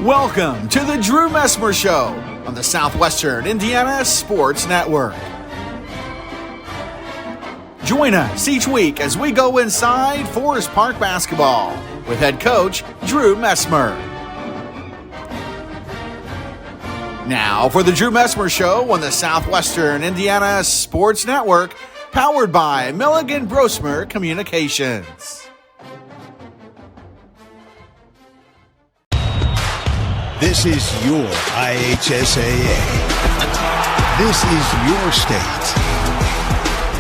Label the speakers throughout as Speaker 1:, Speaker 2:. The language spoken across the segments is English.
Speaker 1: Welcome to the Drew Messmer Show on the Southwestern Indiana Sports Network. Join us each week as we go inside Forest Park basketball with head coach Drew Messmer. Now for the Drew Messmer Show on the Southwestern Indiana Sports Network, powered by Milligan Brosmer Communications.
Speaker 2: This is your IHSAA. This is your state.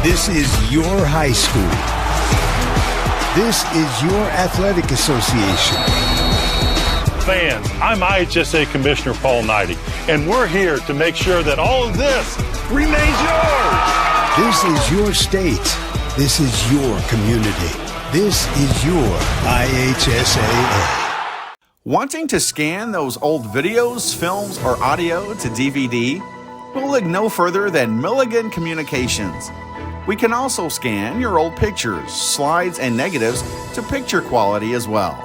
Speaker 2: This is your high school. This is your athletic association.
Speaker 3: Fans, I'm IHSA Commissioner Paul Knighty, and we're here to make sure that all of this remains yours.
Speaker 2: This is your state. This is your community. This is your IHSAA.
Speaker 1: Wanting to scan those old videos, films, or audio to DVD? We'll look no further than Milligan Communications. We can also scan your old pictures, slides, and negatives to picture quality as well.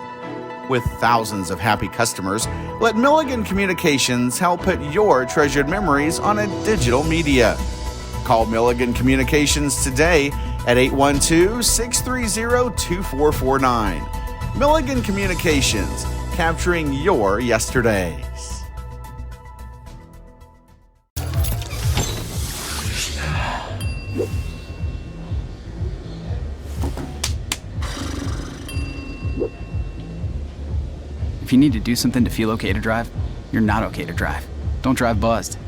Speaker 1: With thousands of happy customers, let Milligan Communications help put your treasured memories on a digital media. Call Milligan Communications today at 812-630-2449. Milligan Communications, capturing your yesterdays.
Speaker 4: If you need to do something to feel okay to drive, you're not okay to drive. Don't drive buzzed.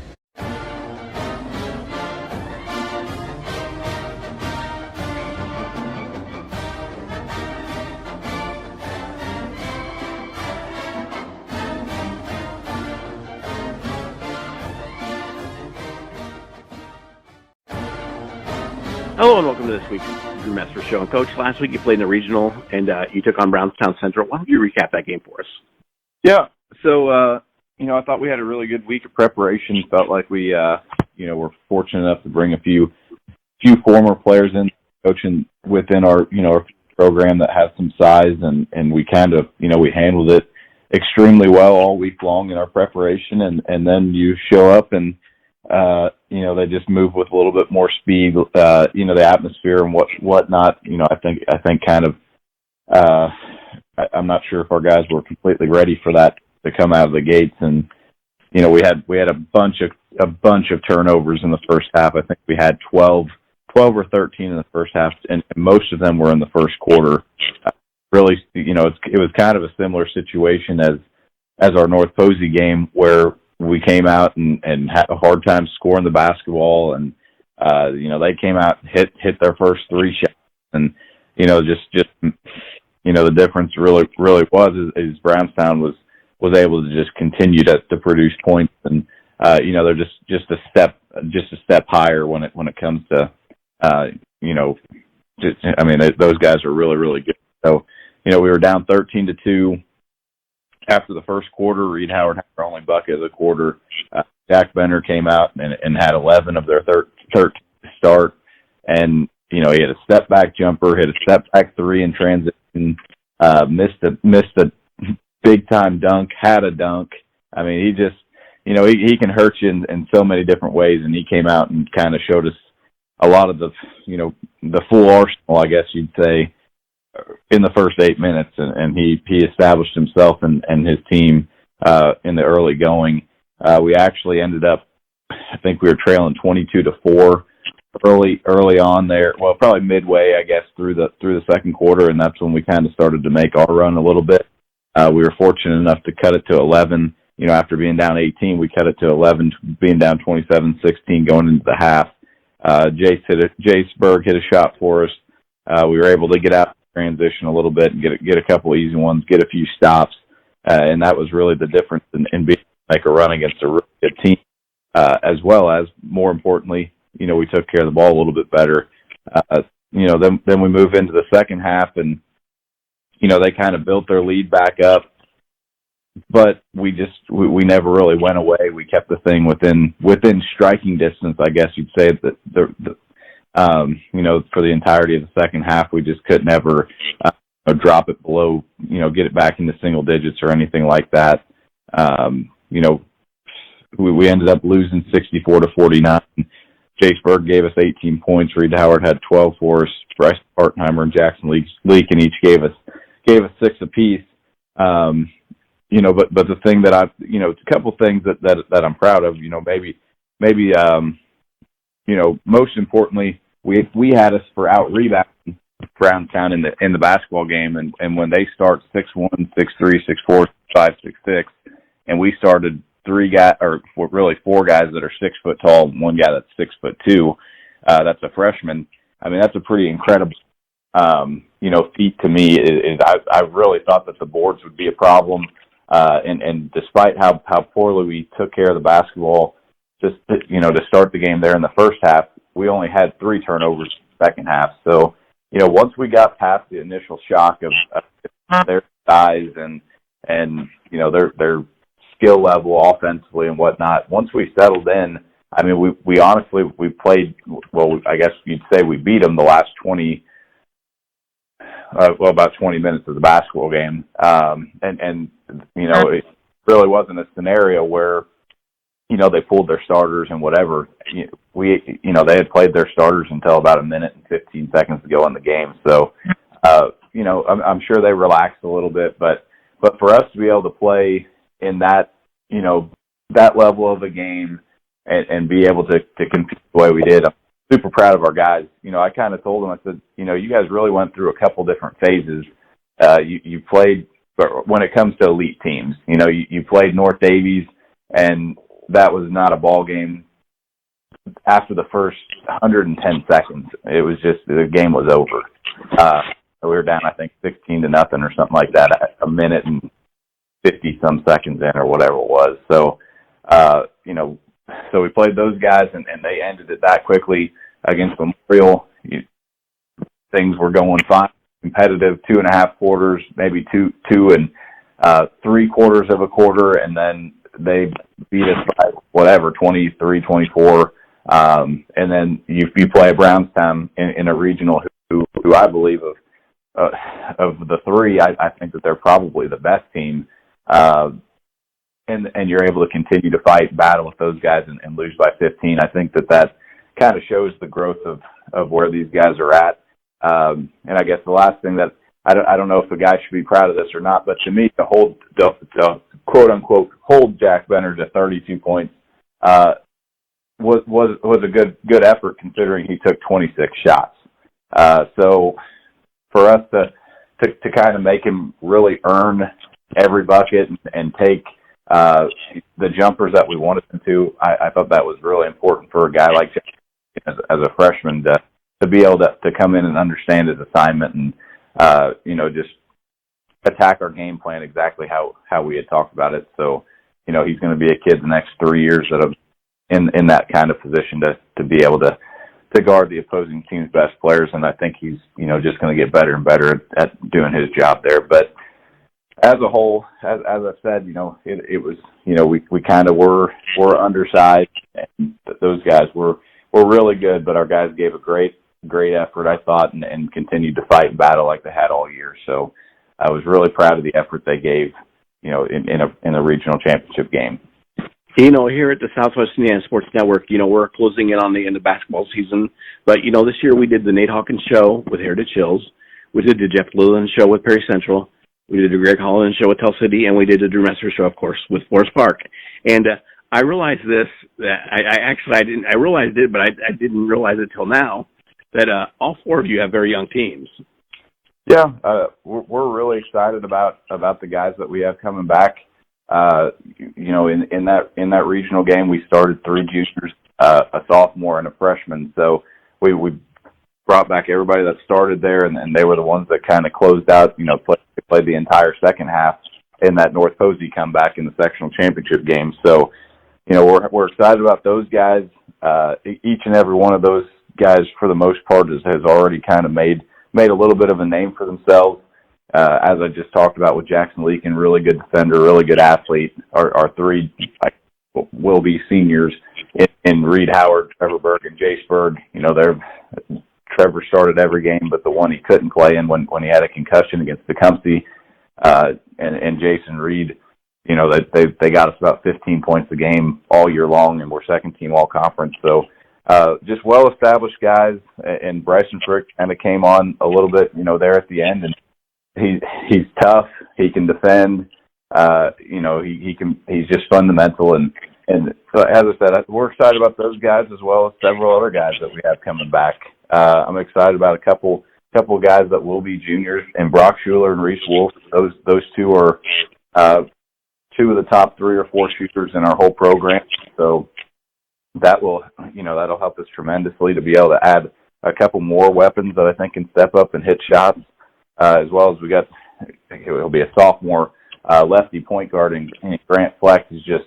Speaker 5: Hello and welcome to this week's Drew Messmer Show. And Coach, last week you played in the regional and you took on Brownstown Central. Why don't you recap that game for us?
Speaker 6: Yeah, so, I thought we had a really good week of preparation. Felt like we, were fortunate enough to bring a few former players in, coaching within our program that has some size, and we kind of, we handled it extremely well all week long in our preparation, and then you show up and, they just move with a little bit more speed, the atmosphere and whatnot. I think kind of, I'm not sure if our guys were completely ready for that to come out of the gates. And, we had a bunch of turnovers in the first half. I think we had 12 or 13 in the first half, and most of them were in the first quarter. Really, it was kind of a similar situation as our North Posey game, where we came out and had a hard time scoring the basketball, and they came out and hit their first three shots, and the difference really was Brownstown was able to just continue to produce points, and they're just a step higher when it comes to those guys are really good. So we were down 13-2 after the first quarter. Reed Howard had their only bucket of the quarter. Jack Benner came out and had 11 of their 13 to start, and he had a step back jumper, hit a step back three in transition, missed a big time dunk, had a dunk. He just he can hurt you in so many different ways, and he came out and kind of showed us a lot of the full arsenal, I guess you'd say, in the first 8 minutes, and he established himself and his team in the early going. We actually ended up, I think we were trailing 22-4 early on there. Well, probably midway, I guess, through the second quarter, and that's when we kind of started to make our run a little bit. We were fortunate enough to cut it to 11. After being down 18, we cut it to 11, being down 27-16 going into the half. Jace Berg hit a shot for us. We were able to get out transition a little bit and get a couple easy ones, get a few stops, and that was really the difference in being able to make a run against a really good team, as well as, more importantly, we took care of the ball a little bit better. Then we move into the second half, and they kind of built their lead back up, but we never really went away. We kept the thing within striking distance, I guess you'd say, that for the entirety of the second half. We just could never drop it below, get it back into single digits or anything like that. You know, we ended up losing 64-49. Chase Berg gave us 18 points. Reed Howard had 12 for us. Bryce Hartenheimer and Jackson Leakin each gave us 6 apiece. You know, but the thing that a couple things that I'm proud of. You know, maybe you know, most importantly, we had us for out rebounding Brownstown in the basketball game, and when they start 6'1", 6'3", 6'4", 5', 6'6", and we started 4 guys that are 6 foot tall, and 1 guy that's 6'2", that's a freshman. I mean, that's a pretty incredible, you know, feat to me. I really thought that the boards would be a problem, and despite how poorly we took care of the basketball, just you know, to start the game there in the first half, we only had 3 turnovers in the second half. So, you know, once we got past the initial shock of their size and you know their skill level offensively and whatnot, once we settled in, I mean, we honestly played well. I guess you'd say we beat them the last about 20 minutes of the basketball game, and you know, it really wasn't a scenario where, you know, they pulled their starters and whatever. You know, they had played their starters until about 1 minute and 15 seconds to go in the game. So, you know, I'm sure they relaxed a little bit, but for us to be able to play in that, you know, that level of a game and be able to compete the way we did, I'm super proud of our guys. You know, I kind of told them, I said, you know, you guys really went through a couple different phases. You played, but when it comes to elite teams, you know, you played North Davies, and that was not a ball game. After the first 110 seconds, it was just, the game was over. We were down, I think, 16-0 or something like that, 1 minute and 50-some seconds in or whatever it was. So, you know, so we played those guys, and they ended it that quickly against Memorial. Things were going fine, competitive, 2.5 quarters, maybe two and 3 quarters of a quarter, and then they beat us by whatever, 23-24. And then you play a Brownstown in a regional who I believe of the 3, I think that they're probably the best team. And you're able to continue to fight and battle with those guys and lose by 15. I think that kind of shows the growth of where these guys are at. And I guess the last thing that I don't know if the guy should be proud of this or not, but to me, to quote unquote hold Jack Benner to 32 points was a good effort, considering he took 26 shots. So for us to kind of make him really earn every bucket and take the jumpers that we wanted him to, I thought that was really important for a guy like Jack as a freshman to be able to come in and understand his assignment and you know, just attack our game plan exactly how we had talked about it. So, you know, he's going to be a kid the next 3 years that are in that kind of position to be able to guard the opposing team's best players. And I think he's, you know, just going to get better and better at doing his job there. But as a whole, as I said, you know, it was, you know, we kind of were undersized, and those guys were really good, but our guys gave a great effort, I thought, and continued to fight and battle like they had all year. So I was really proud of the effort they gave, you know, in a regional championship game.
Speaker 5: You know, here at the Southwest Indiana Sports Network, you know, we're closing in on the end of basketball season. But, you know, this year we did the Nate Hawkins Show with Heritage Hills. We did the Jeff Leland Show with Perry Central. We did the Greg Holland Show with Tell City. And we did the Drew Messmer Show, of course, with Forest Park. And I realized this. I realized it, but I didn't realize it till now, that all 4 of you have very young teams.
Speaker 6: Yeah, we're really excited about the guys that we have coming back. You know, in that regional game, we started 3 juniors, a sophomore, and a freshman. So we brought back everybody that started there, and they were the ones that kind of closed out. You know, played the entire second half in that North Posey comeback in the sectional championship game. So, you know, we're excited about those guys. Each and every one of those guys, for the most part, has already kind of made a little bit of a name for themselves. As I just talked about with Jackson Leakin, really good defender, really good athlete. Our 3 will be seniors in Reed Howard, Trevor Berg, and Jace Berg. You know, Trevor started every game, but the one he couldn't play in when he had a concussion against Tecumseh, and Jason Reed you know, they got us about 15 points a game all year long, and we're second team all conference. So just well-established guys, and Bryson Frick kind of came on a little bit, you know, there at the end, and he's tough. He can defend. You know, he's just fundamental, and so as I said, we're excited about those guys as well as several other guys that we have coming back. I'm excited about a couple of guys that will be juniors, and Brock Schuler and Reese Wolf. Those two are two of the top 3 or 4 shooters in our whole program. So that will, you know, that'll help us tremendously to be able to add a couple more weapons that I think can step up and hit shots, as well as he'll be a sophomore lefty point guard, and Grant Fleck he's just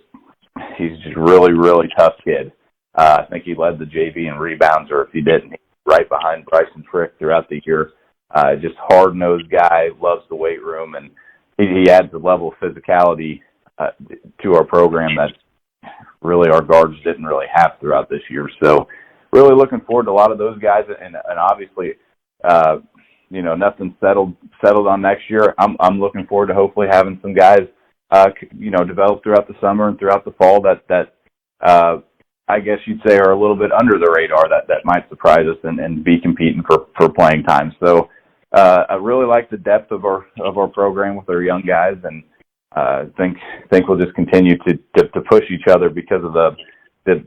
Speaker 6: really, really tough kid. I think he led the JV in rebounds, or if he didn't, he's right behind Bryson Frick throughout the year. Just hard-nosed guy, loves the weight room, and he adds a level of physicality to our program that really our guards didn't really have throughout this year. So really looking forward to a lot of those guys, and obviously, you know, nothing's settled on next year. I'm looking forward to hopefully having some guys, you know, develop throughout the summer and throughout the fall that I guess you'd say are a little bit under the radar that might surprise us and be competing for playing time. So I really like the depth of our program with our young guys, and think we'll just continue to push each other because of the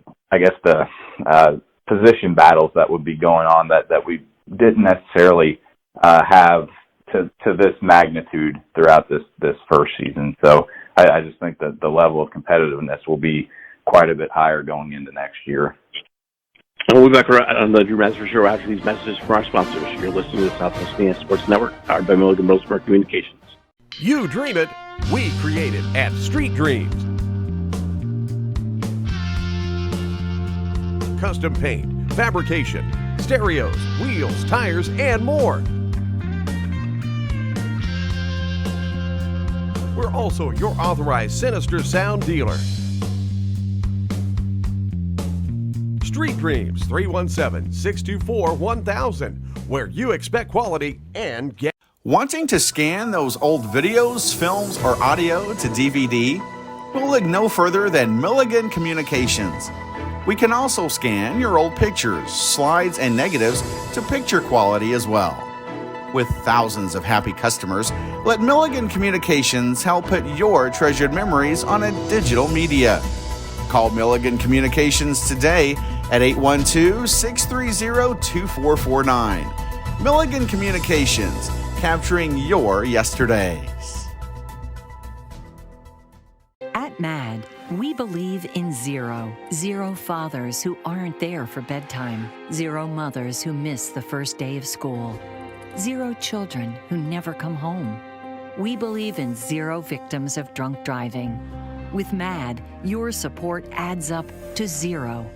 Speaker 6: position battles that would be going on that we didn't necessarily have to this magnitude throughout this first season. So I just think that the level of competitiveness will be quite a bit higher going into next year.
Speaker 5: And we'll be back on the Drew Messmer Show after these messages from our sponsors. You're listening to the Southwest Indiana Sports Network, powered by Milligan Messmer Communications.
Speaker 7: You dream it, we create it at Street Dreams. Custom paint, fabrication, stereos, wheels, tires, and more. We're also your authorized Sinister Sound dealer. Street Dreams, 317-624-1000, where you expect quality and get.
Speaker 1: Wanting to scan those old videos, films, or audio to DVD? We'll look no further than Milligan Communications. We can also scan your old pictures, slides, and negatives to picture quality as well. With thousands of happy customers, let Milligan Communications help put your treasured memories on a digital media. Call Milligan Communications today at 812-630-2449. Milligan Communications, capturing your yesterdays.
Speaker 8: At MAD, we believe in zero. 0 fathers who aren't there for bedtime. 0 mothers who miss the first day of school. 0 children who never come home. We believe in 0 victims of drunk driving. With MAD, your support adds up to 0.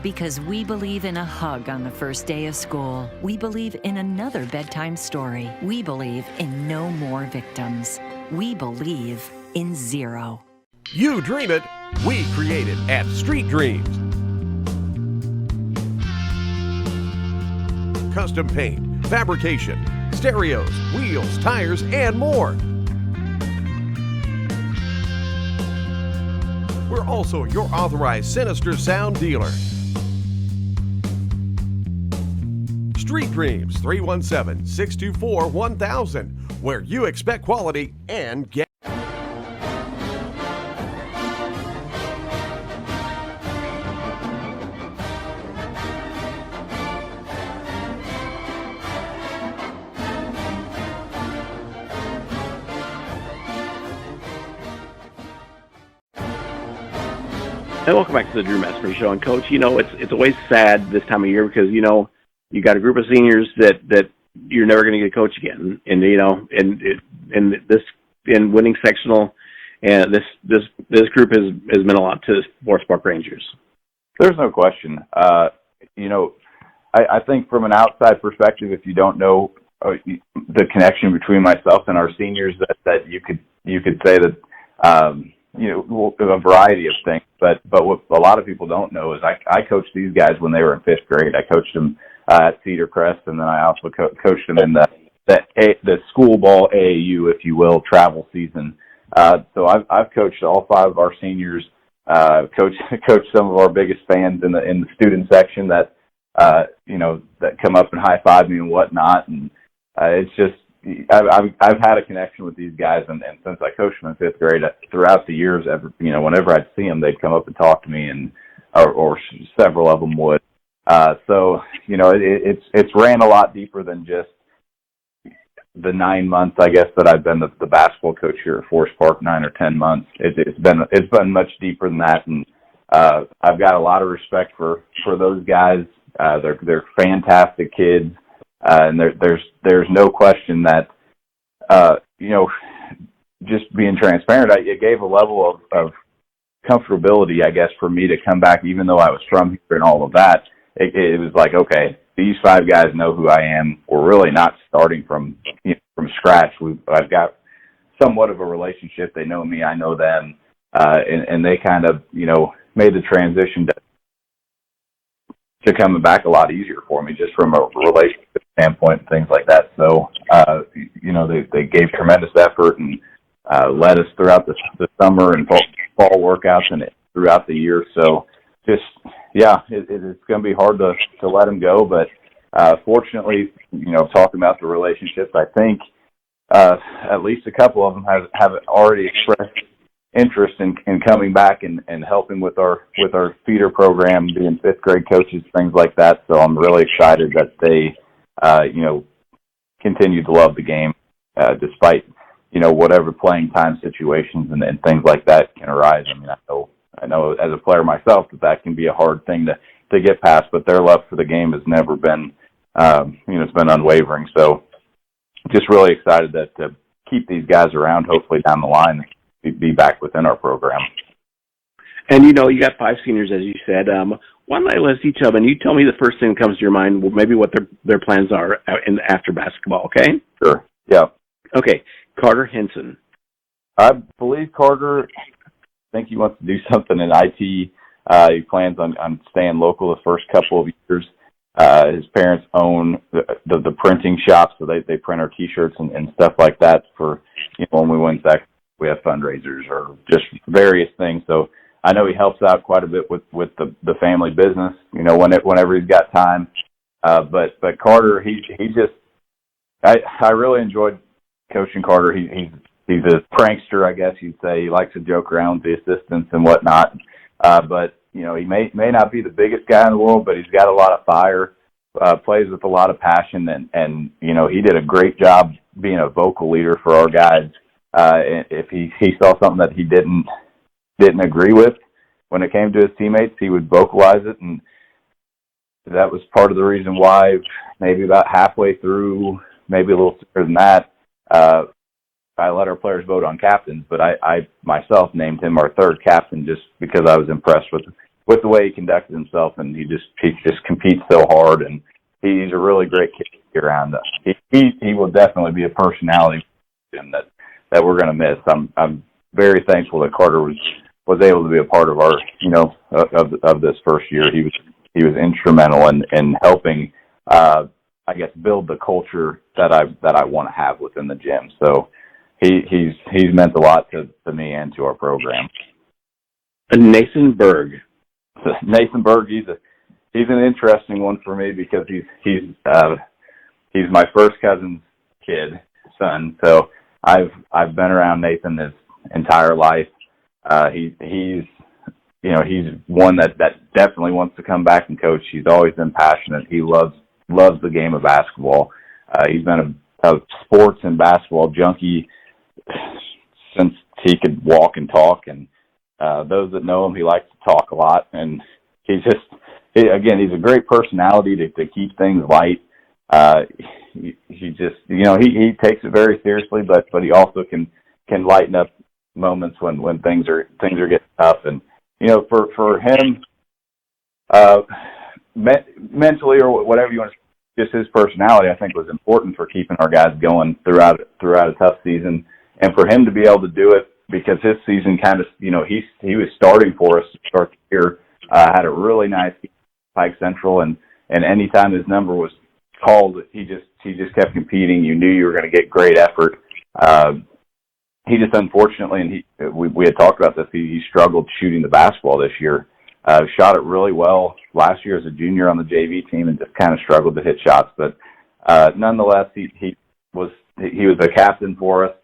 Speaker 8: Because we believe in a hug on the first day of school. We believe in another bedtime story. We believe in no more victims. We believe in 0.
Speaker 7: You dream it, we create it at Street Dreams. Custom paint, fabrication, stereos, wheels, tires, and more. We're also your authorized Sinister Sound dealer. Street Dreams, 317-624-1000, where you expect quality and get.
Speaker 5: And welcome back to the Drew Messmer Show. And Coach, you know, it's always sad this time of year because, you know, you got a group of seniors that you're never going to get to coach again, and you know, and winning sectional, and this group has meant a lot to the Forest Park Rangers.
Speaker 6: There's no question. You know, I think from an outside perspective, if you don't know the connection between myself and our seniors, that you could say that you know, a variety of things. But what a lot of people don't know is I coached these guys when they were in 5th grade. I coached them at Cedar Crest, and then I also coached them in the school ball AAU, if you will, travel season So I've coached all 5 of our seniors, coached some of our biggest fans in the student section that, that come up and high five me and whatnot. And, it's just, I've had a connection with these guys, and since I coached them in 5th grade, throughout the years, whenever I'd see them, they'd come up and talk to me, and or several of them would. So it's ran a lot deeper than just the 9 months, I guess, that I've been the basketball coach here at Forest Park, 9 or 10 months. It's been much deeper than that, and I've got a lot of respect for those guys. They're fantastic kids. And there's no question that, just being transparent, it gave a level of comfortability, I guess, for me to come back, even though I was from here and all of that. It was like, okay, these 5 guys know who I am. We're really not starting from scratch. I've got somewhat of a relationship. They know me, I know them, and they kind of, made the transition to coming back a lot easier for me, just from a relationship standpoint and things like that. So, they gave tremendous effort and led us throughout the summer and fall workouts and throughout the year. So, just it's going to be hard to let them go, but fortunately, talking about the relationships, I think at least a couple of them have already expressed interest in coming back and helping with our feeder program, being 5th grade coaches, things like that. So I'm really excited that they, continue to love the game, despite, whatever playing time situations and things like that can arise. I mean, I know as a player myself that can be a hard thing to get past, but their love for the game has never been, it's been unwavering. So just really excited to keep these guys around, hopefully down the line, be back within our program.
Speaker 5: And, you got 5 seniors, as you said. Why don't I list each of them, and you tell me the first thing that comes to your mind, maybe what their plans are after basketball, okay?
Speaker 6: Sure, yeah.
Speaker 5: Okay, Carter Henson.
Speaker 6: I believe Carter, I think he wants to do something in IT. He plans on staying local the first couple of years. His parents own the printing shop, so they print our T-shirts and stuff like that for, when we win second, we have fundraisers or just various things. So I know he helps out quite a bit with the family business, whenever he's got time. But Carter, he just, I really enjoyed coaching Carter. He's a prankster, I guess you'd say. He likes to joke around with the assistants and whatnot. But he may not be the biggest guy in the world, but he's got a lot of fire, plays with a lot of passion, and he did a great job being a vocal leader for our guys. If he saw something that he didn't agree with when it came to his teammates, he would vocalize it, and that was part of the reason why maybe about halfway through, maybe a little sooner than that, I let our players vote on captains, but I myself named him our 3rd captain just because I was impressed with the way he conducted himself, and he just competes so hard, and he's a really great kid to be around. He will definitely be a personality that we're going to miss. I'm very thankful that Carter was able to be a part of our, of this first year. He was instrumental in helping, I guess, build the culture that I want to have within the gym. So he's meant a lot to me and to our program.
Speaker 5: Nathan Berg.
Speaker 6: Nathan Berg, he's an interesting one for me because he's my first cousin's son. So I've been around Nathan his entire life. He's one that definitely wants to come back and coach. He's always been passionate. He loves the game of basketball. He's been a sports and basketball junkie since he could walk and talk. And those that know him, he likes to talk a lot. And he's a great personality to keep things light. He just, he takes it very seriously, but he also can lighten up moments when things are getting tough. And for him, mentally or whatever you want to, just his personality, I think, was important for keeping our guys going throughout a tough season, and for him to be able to do it because his season kind of, he was starting for us to start the year, had a really nice Pike Central, and anytime his number was called, he just kept competing. You knew you were going to get great effort. he just unfortunately, and we had talked about this, he struggled shooting the basketball this year. Shot it really well last year as a junior on the JV team and just kind of struggled to hit shots. But nonetheless, he was a captain for us.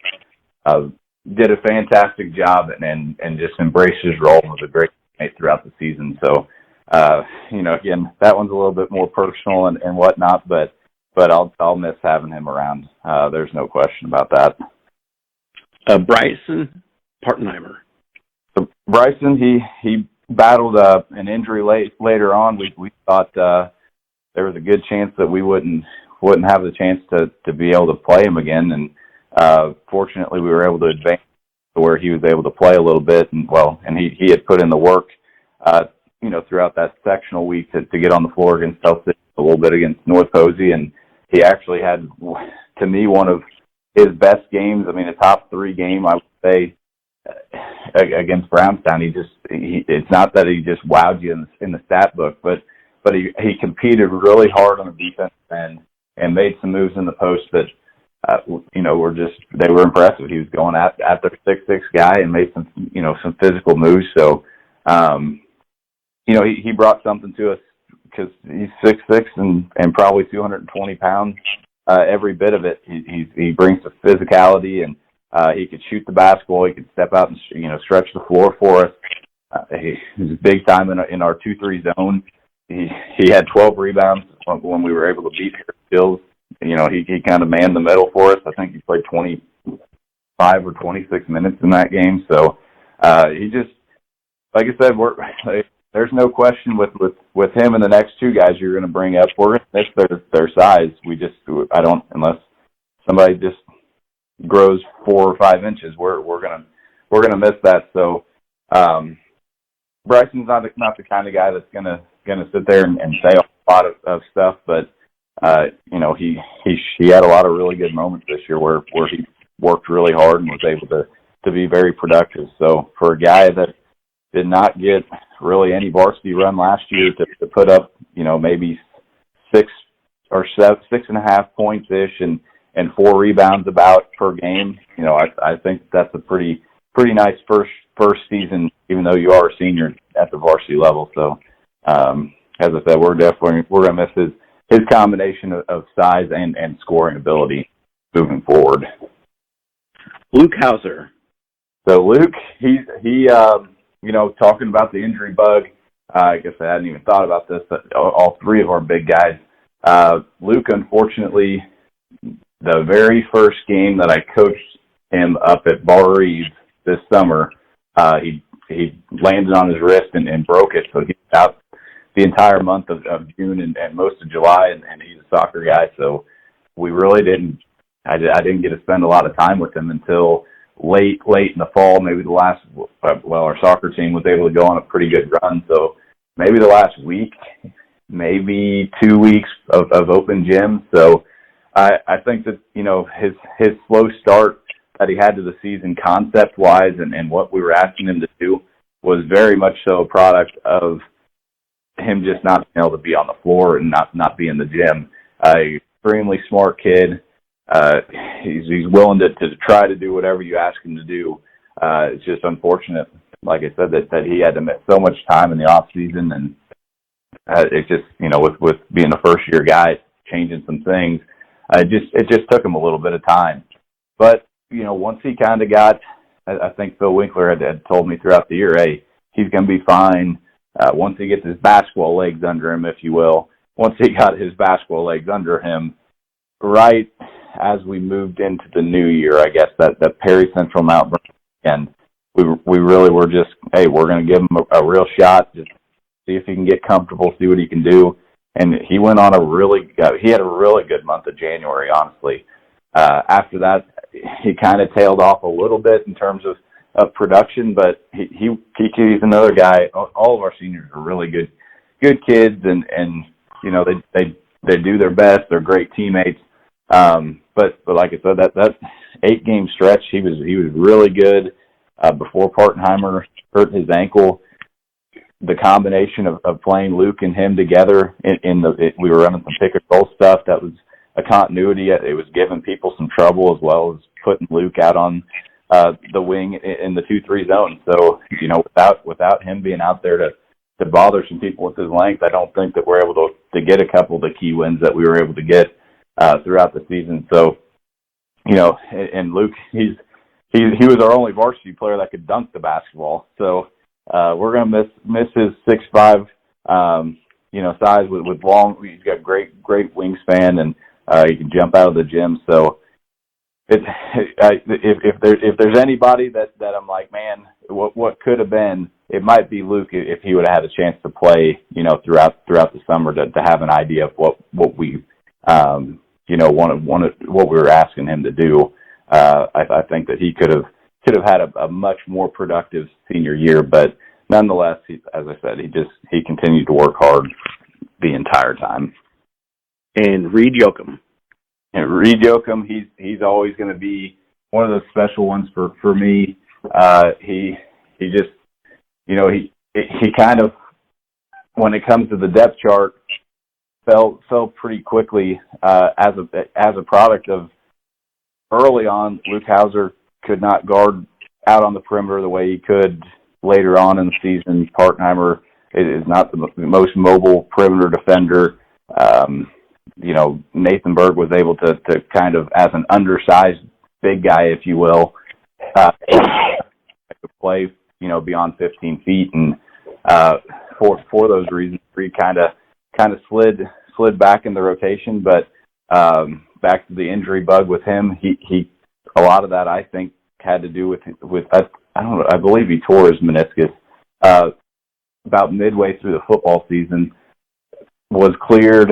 Speaker 6: Did a fantastic job and just embraced his role and was a great teammate throughout the season. So, again, that one's a little bit more personal and whatnot, but I'll miss having him around. There's no question about that.
Speaker 5: Bryson Partenheimer.
Speaker 6: So Bryson, he battled an injury later on. We thought there was a good chance that we wouldn't have the chance to be able to play him again, and fortunately we were able to advance to where he was able to play a little bit, and he had put in the work throughout that sectional week to get on the floor against South City, a little bit against North Posey, and he actually had, to me, one of his best games. I mean, a top 3 game, I would say, against Brownstown. It's not that he just wowed you in the stat book, but he competed really hard on the defense end and made some moves in the post that they were impressive. He was going at the 6'6" guy and made some physical moves. So he brought something to us because he's 6'6" and probably 220 pounds. Every bit of it, he brings the physicality, and he could shoot the basketball. He could step out and stretch the floor for us. He was big time in our 2-3 zone. He had 12 rebounds when we were able to beat Hills. He kind of manned the middle for us. I think he played 25 or 26 minutes in that game. So he just, like I said, there's no question with him and the next 2 guys you're going to bring up. We're going to miss their size. Unless somebody just grows 4 or 5 inches, we're gonna miss that. So Bryson's not the kind of guy that's gonna sit there and say a lot of stuff, but he had a lot of really good moments this year where he worked really hard and was able to be very productive. So for a guy that did not get really any varsity run last year to put up, maybe 6 or 6.5 points ish and 4 rebounds about per game, I think that's a pretty nice first season, even though you are a senior at the varsity level. So as I said, we're gonna miss his combination of size and scoring ability moving forward.
Speaker 5: Luke Hauser.
Speaker 6: So Luke, he talking about the injury bug, I guess I hadn't even thought about this, but all 3 of our big guys. Luke, unfortunately, the very first game that I coached him up at Bar Reeves this summer, he landed on his wrist and broke it, so he's out the entire month of June and most of July, and he's a soccer guy, so we really didn't get to spend a lot of time with him until late in the fall. Maybe our soccer team was able to go on a pretty good run, so maybe the last week, maybe 2 weeks of open gym. So I think that, his slow start that he had to the season concept-wise and what we were asking him to do was very much so a product of him just not being able to be on the floor and not be in the gym. Extremely smart kid. He's willing to try to do whatever you ask him to do. It's just unfortunate, like I said, that he had to miss so much time in the off season, and it just, with being a first year guy, changing some things, it just took him a little bit of time. But once he kind of got, I think Phil Winkler had told me throughout the year, hey, he's going to be fine. Once he gets his basketball legs under him, if you will, once he got his basketball legs under him, right as we moved into the new year, I guess, that Perry Central Mount Vernon, and we really were just, hey, we're going to give him a real shot, just see if he can get comfortable, see what he can do. And he went on he had a really good month of January, honestly. After that, he kind of tailed off a little bit in terms of production, but he's another guy. All of our seniors are really good kids, and they do their best. They're great teammates. But like I said, that 8-game stretch, he was really good before Partenheimer hurt his ankle. The combination of playing Luke and him together we were running some pick and roll stuff that was a continuity. It was giving people some trouble, as well as putting Luke out on the wing in the 2-3 zone. So, without him being out there to bother some people with his length, I don't think that we're able to get a couple of the key wins that we were able to get throughout the season. So, and Luke, he was our only varsity player that could dunk the basketball. So we're going to miss his 6'5", size with long. He's got great wingspan, and he can jump out of the gym. So if there's anybody that I'm like, man, what could have been, it might be Luke if he would have had a chance to play, throughout the summer to have an idea of what we wanted what we were asking him to do. I think that he could have had a much more productive senior year, but nonetheless, as I said, he continued to work hard the entire time.
Speaker 5: And Reed Yoakum.
Speaker 6: And Reed Yoakum, he's always going to be one of those special ones for me. He just, he kind of, when it comes to the depth chart, fell pretty quickly as a product of early on. Luke Hauser could not guard out on the perimeter the way he could later on in the season. Partenheimer is not the most mobile perimeter defender. Nathan Berg was able to kind of, as an undersized big guy, if you will, play, beyond 15 feet. And for those reasons, Reed kind of slid back in the rotation. But back to the injury bug with him, he a lot of that, I think, had to do with I don't know, I believe he tore his meniscus about midway through the football season, was cleared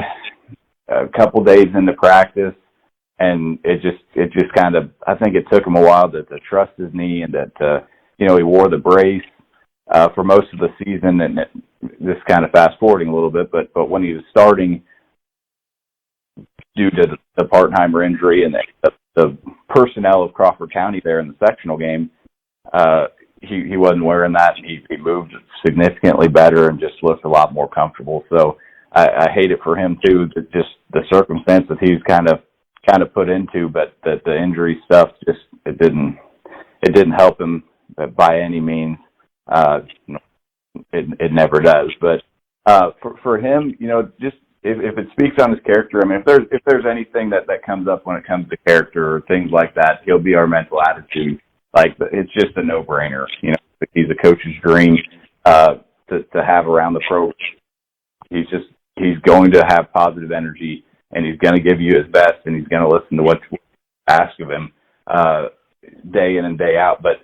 Speaker 6: a couple days into practice, and it just kind of, I think it took him a while to trust his knee, and that he wore the brace for most of the season. And this kind of fast forwarding a little bit, but when he was starting, due to the Partenheimer injury and the personnel of Crawford County there in the sectional game, he wasn't wearing that. He moved significantly better and just looked a lot more comfortable. So I hate it for him too, just the circumstance that he's kind of put into, but the injury stuff just it didn't help him by any means. It never does. But for him, just if it speaks on his character, I mean, if there's anything that comes up when it comes to character or things like that, he'll be our mental attitude. Like, it's just a no-brainer. He's a coach's dream to have around the program. He's going to have positive energy, and he's going to give you his best, and he's going to listen to what you ask of him day in and day out. But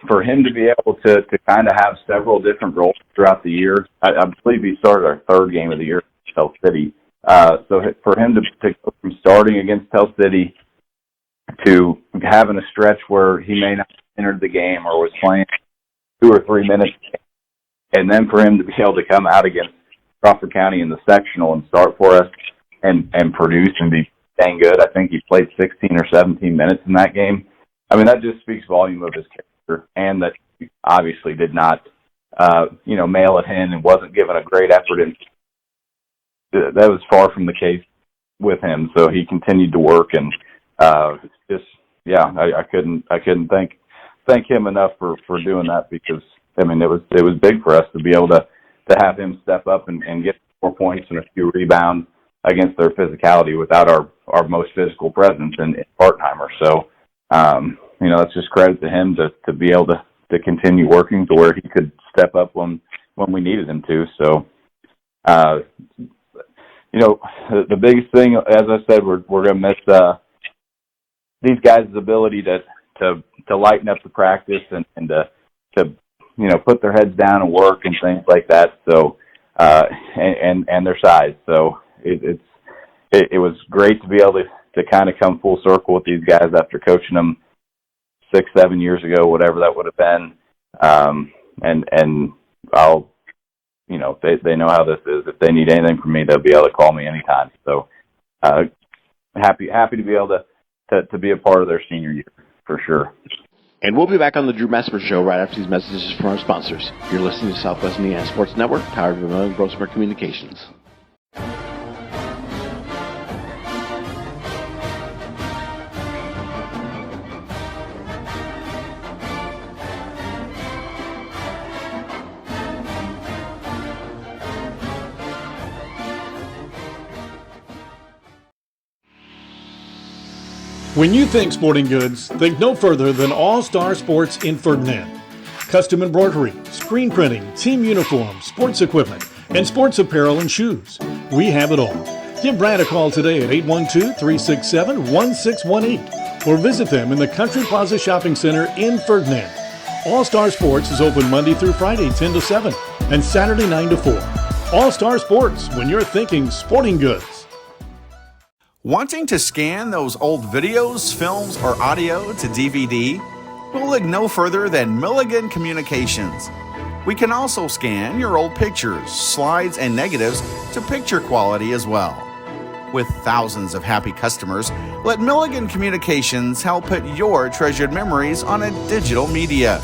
Speaker 6: for him to be able to kind of have several different roles throughout the year, I believe he started our third game of the year at Tell City. So for him to go from starting against Tell City to having a stretch where he may not have entered the game or was playing 2 or 3 minutes, and then for him to be able to come out against Crawford County in the sectional and start for us and produce and be dang good. I think he played 16 or 17 minutes in that game. I mean, that just speaks volume of his character, and that he obviously did not, mail it in and wasn't given a great effort. And that was far from the case with him. So he continued to work, and I couldn't thank him enough for doing that, because I mean, it was big for us to be able to have him step up and get 4 points and a few rebounds against their physicality without our most physical presence in Partenheimer. So, that's just credit to him to be able to continue working to where he could step up when we needed him to. So, the biggest thing, as I said, we're going to miss these guys' ability to lighten up the practice and to put their heads down and work and things like that. So, and their size. So it was great to be able to kind of come full circle with these guys after coaching them 6-7 years ago, whatever that would have been. And I'll, they know how this is. If they need anything from me, they'll be able to call me anytime. So, happy to be able to be a part of their senior year for sure.
Speaker 9: And we'll be back on the Drew Messmer Show right after these messages from our sponsors. You're listening to Southwest Indiana Sports Network, powered by Vermillion Grossberg Communications.
Speaker 10: When you think sporting goods, think no further than All Star Sports in Ferdinand. Custom embroidery, screen printing, team uniforms, sports equipment, and sports apparel and shoes. We have it all. Give Brad a call today at 812-367-1618 or visit them in the Country Plaza Shopping Center in Ferdinand. All Star Sports is open Monday through Friday 10 to 7 and Saturday 9 to 4. All Star Sports, when you're thinking sporting goods.
Speaker 1: Wanting to scan those old videos, films, or audio to DVD? We'll look no further than Milligan Communications. We can also scan your old pictures, slides, and negatives to picture quality as well. With thousands of happy customers, let Milligan Communications help put your treasured memories on a digital media.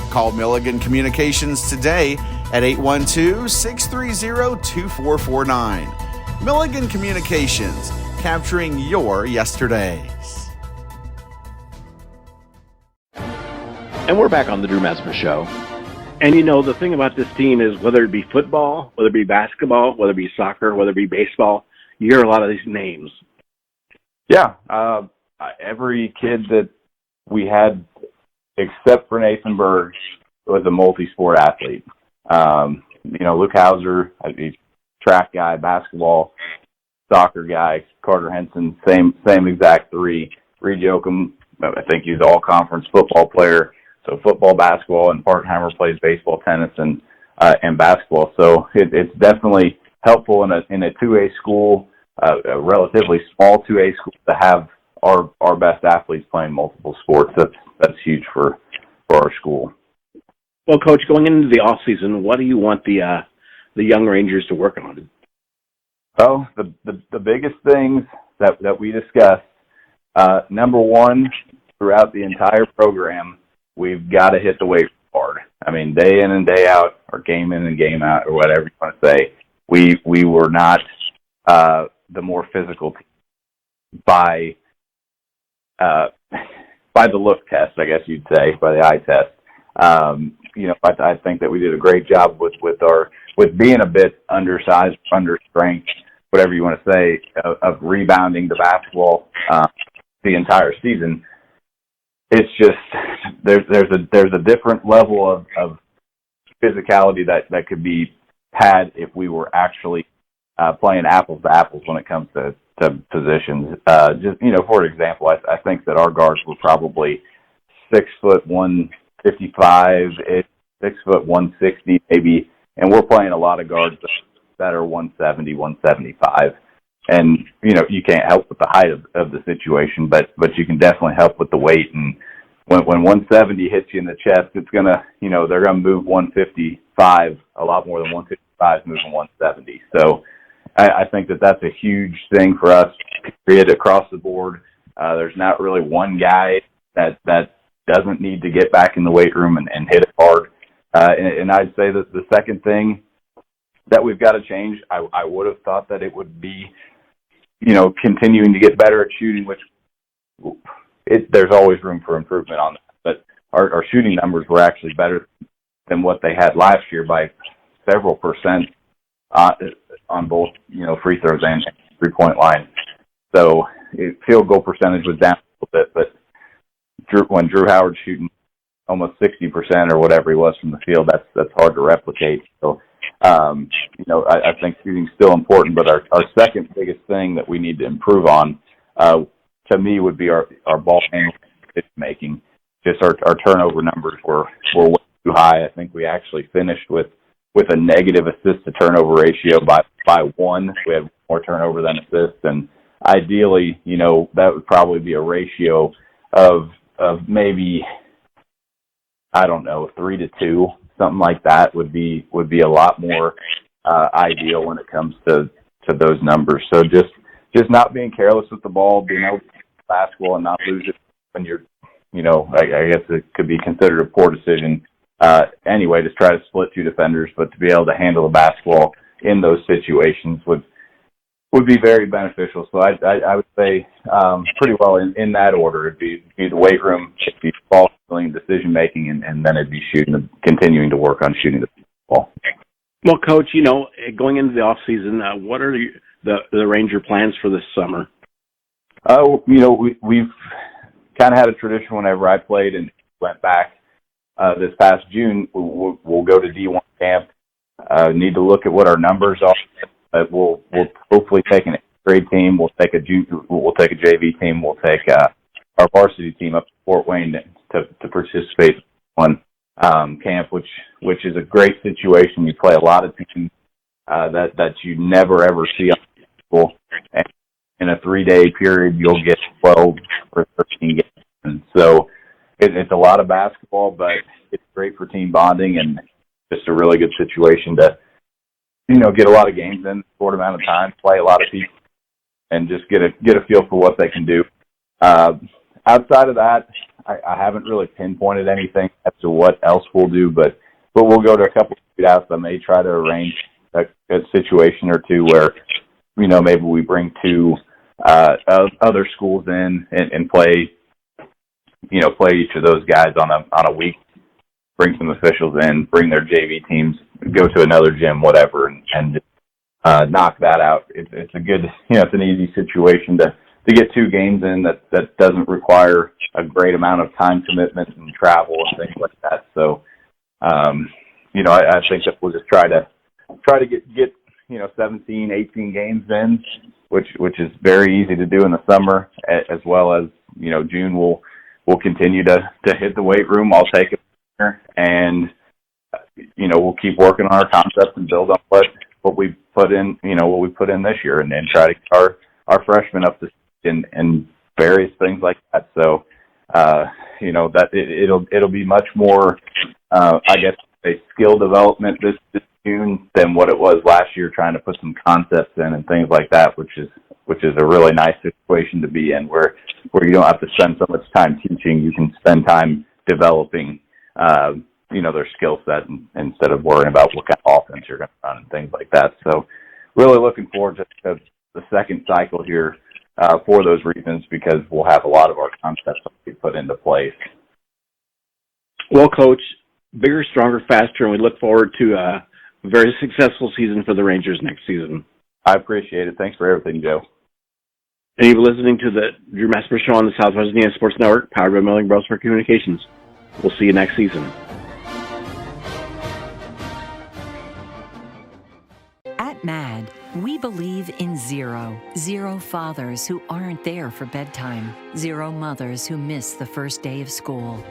Speaker 1: Call Milligan Communications today at 812-630-2449. Milligan Communications, capturing your yesterdays.
Speaker 9: And we're back on the Drew Messmer Show.
Speaker 5: And you know, the thing about this team is whether it be football, whether it be basketball, whether it be soccer, whether it be baseball, you hear a lot of these names.
Speaker 6: Yeah, every kid that we had, except for Nathan Berg, was a multi-sport athlete. Luke Hauser, a track guy, basketball, soccer guy, Carter Henson, same exact three. Reed Yoakum, I think he's an all-conference football player. So football, basketball, and Parkheimer plays baseball, tennis, and basketball. So it's definitely helpful in a 2A school, a relatively small 2A school, to have our best athletes playing multiple sports. That's huge for our school.
Speaker 5: Well, Coach, going into the off season, what do you want the young Rangers to work on?
Speaker 6: Oh, the biggest things that we discussed. Number one, throughout the entire program, we've got to hit the weight hard. I mean, day in and day out, or game in and game out, or whatever you want to say. We were not the more physical team by the look test, I guess you'd say, by the eye test. I think that we did a great job with being a bit undersized, under strength, whatever you want to say, of rebounding the basketball the entire season. It's just there's a different level of physicality that could be had if we were actually playing apples to apples when it comes to positions. For example, I think that our guards were probably 6'155", 6'160" maybe, and we're playing a lot of guards that are 170, 175. And, you can't help with the height of the situation, but you can definitely help with the weight. And when 170 hits you in the chest, it's going to, they're going to move 155 a lot more than 155 moving 170. So I think that's a huge thing for us, period, across the board. There's not really one guy that doesn't need to get back in the weight room and hit it hard. And I'd say that the second thing that we've got to change, I would have thought that it would be, continuing to get better at shooting, which there's always room for improvement on that. But our shooting numbers were actually better than what they had last year by several percent on both, free throws and three-point line. So field goal percentage was down a little bit, but when Drew Howard's shooting almost 60% or whatever he was from the field, that's hard to replicate. So, I think shooting's still important, but our second biggest thing that we need to improve on, to me, would be our ball handling, making. Just our turnover numbers were way too high. I think we actually finished with a negative assist to turnover ratio by one. We had more turnover than assists, and ideally, that would probably be a ratio of maybe, I don't know, 3 to 2. Something like that would be a lot more ideal when it comes to those numbers. So just not being careless with the ball, being able to play basketball and not lose it when you're, I guess it could be considered a poor decision. Anyway, just try to split two defenders, but to be able to handle the basketball in those situations would be very beneficial. So I would say pretty well in that order. It'd be the weight room, it'd be ball handling, decision making, and then it'd be continuing to work on shooting the ball.
Speaker 5: Well, Coach, going into the off season, what are the Ranger plans for this summer?
Speaker 6: We've kind of had a tradition whenever I played and went back this past June. We'll go to D1 camp. Need to look at what our numbers are. But we'll hopefully take an 8th grade team. We'll take a JV team. We'll take our varsity team up to Fort Wayne to participate in camp, which is a great situation. You play a lot of teams that you never ever see on school. And in a 3-day period, you'll get 12 or 13 games. And so it's a lot of basketball, but it's great for team bonding and just a really good situation to, get a lot of games in a short amount of time, play a lot of people, and just get a feel for what they can do. Outside of that, I haven't really pinpointed anything as to what else we'll do, but we'll go to a couple of shootouts. I may try to arrange a situation or two where, maybe we bring 2 other schools in and play each of those guys on a week, bring some officials in, bring their JV teams, go to another gym, whatever, and knock that out. It's a good, it's an easy situation to get 2 games in that doesn't require a great amount of time commitment and travel and things like that. So, I think that we'll just try to get 17, 18 games in, which is very easy to do in the summer, as well as, June we'll continue to hit the weight room. I'll take it and, we'll keep working on our concepts and build on what we put in, what we put in this year and then try to get our freshmen up to and various things like that. So, that it'll be much more, I guess, a skill development this June than what it was last year, trying to put some concepts in and things like that, which is a really nice situation to be in, where you don't have to spend so much time teaching. You can spend time developing, their skill set instead of worrying about what kind of offense you're going to run and things like that. So, really looking forward to the second cycle here for those reasons, because we'll have a lot of our concepts put into place.
Speaker 5: Well, Coach, bigger, stronger, faster, and we look forward to a very successful season for the Rangers next season.
Speaker 6: I appreciate it. Thanks for everything, Joe.
Speaker 5: And you've been listening to the Drew Messmer Show on the Southwest Indiana Sports Network, powered by Messmer Communications. We'll see you next season.
Speaker 8: At MAD, we believe in zero. 0 fathers who aren't there for bedtime. 0 mothers who miss the first day of school.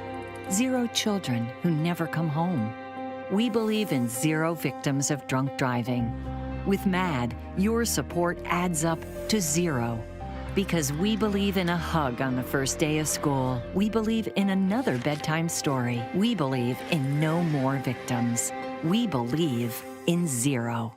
Speaker 8: 0 children who never come home. We believe in 0 victims of drunk driving. With MAD, your support adds up to 0. Because we believe in a hug on the first day of school. We believe in another bedtime story. We believe in no more victims. We believe in 0.